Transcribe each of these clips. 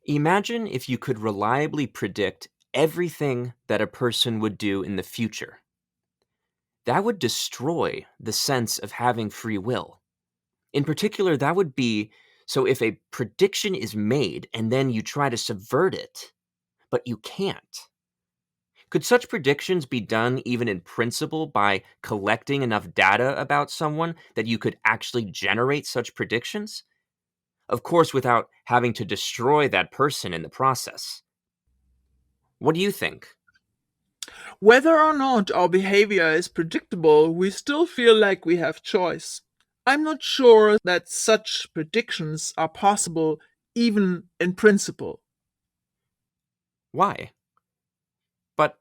Imagine if you could reliably predict everything that a person would do in the future. That would destroy the sense of having free will. In particular, that would be so if a prediction is made and then you try to subvert it, but you can't. Could such predictions be done even in principle by collecting enough data about someone that you could actually generate such predictions? Of course, without having to destroy that person in the process. What do you think? Whether or not our behavior is predictable, we still feel like we have choice. I'm not sure that such predictions are possible even in principle. Why? But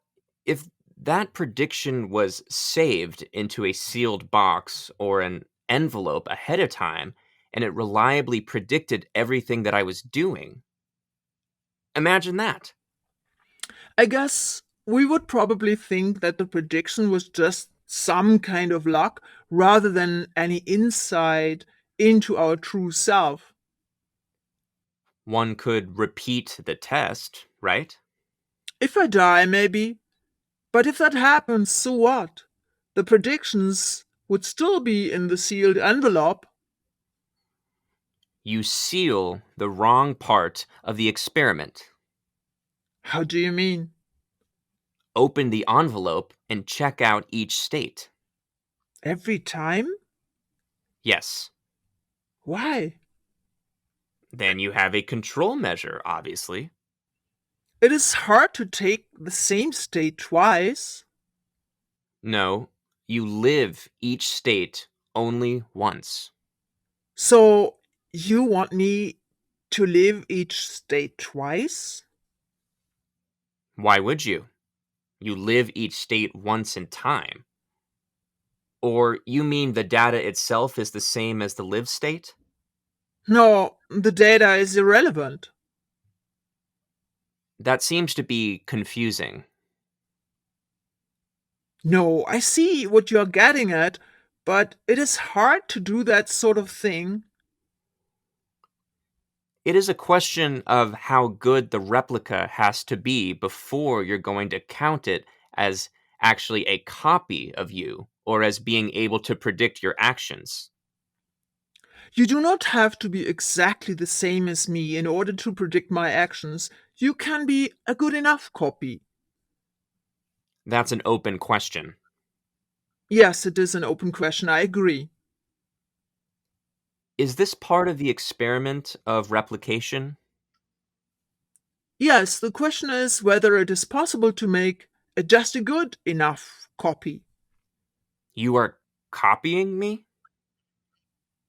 if that prediction was saved into a sealed box or an envelope ahead of time, and it reliably predicted everything that I was doing, imagine that. I guess we would probably think that the prediction was just some kind of luck rather than any insight into our true self. One could repeat the test, right? If I die, maybe. But if that happens, so what? The predictions would still be in the sealed envelope. You seal the wrong part of the experiment. How do you mean? Open the envelope and check out each state. Every time? Yes. Why? Then you have a control measure, obviously. It is hard to take the same state twice. No, you live each state only once. So, you want me to live each state twice? Why would you? You live each state once in time. Or you mean the data itself is the same as the live state? No, the data is irrelevant. That seems to be confusing. No, I see what you're getting at, but it is hard to do that sort of thing. It is a question of how good the replica has to be before you're going to count it as actually a copy of you or as being able to predict your actions. You do not have to be exactly the same as me in order to predict my actions. You can be a good enough copy. That's an open question. Yes, it is an open question, I agree. Is this part of the experiment of replication? Yes, the question is whether it is possible to make just a good enough copy. You are copying me?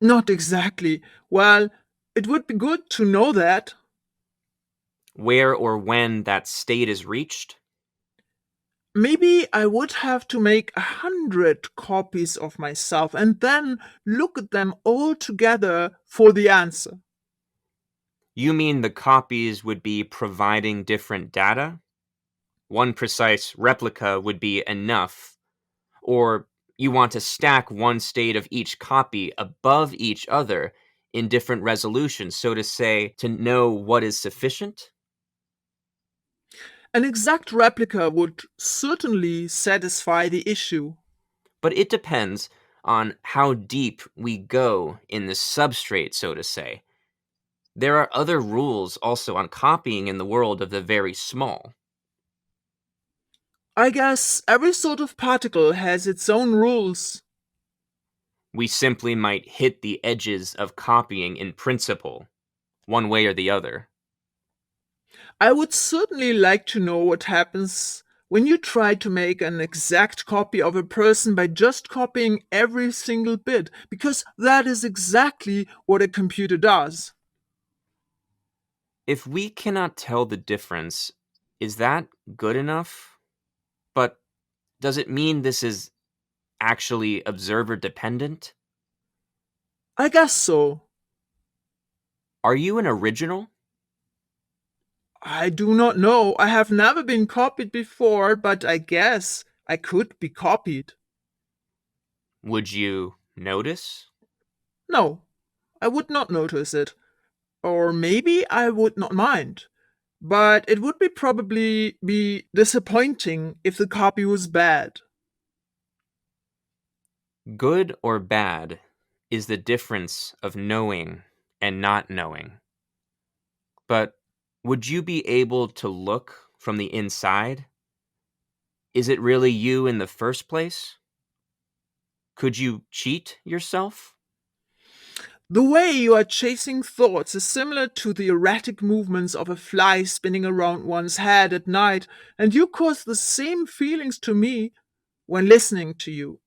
Not exactly. Well, it would be good to know that. Where or when that state is reached? Maybe I would have to make 100 copies of myself and then look at them all together for the answer. You mean the copies would be providing different data? One precise replica would be enough. Or you want to stack one state of each copy above each other in different resolutions, so to say, to know what is sufficient? An exact replica would certainly satisfy the issue. But it depends on how deep we go in the substrate, so to say. There are other rules also on copying in the world of the very small. I guess every sort of particle has its own rules. We simply might hit the edges of copying in principle, one way or the other. I would certainly like to know what happens when you try to make an exact copy of a person by just copying every single bit, because that is exactly what a computer does. If we cannot tell the difference, is that good enough? But does it mean this is actually observer dependent? I guess so. Are you an original? I do not know. I have never been copied before, but I guess I could be copied. Would you notice? No, I would not notice it. Or maybe I would not mind. But it would be probably be disappointing if the copy was bad. Good or bad is the difference of knowing and not knowing. But would you be able to look from the inside? Is it really you in the first place? Could you cheat yourself? The way you are chasing thoughts is similar to the erratic movements of a fly spinning around one's head at night, and you cause the same feelings to me when listening to you.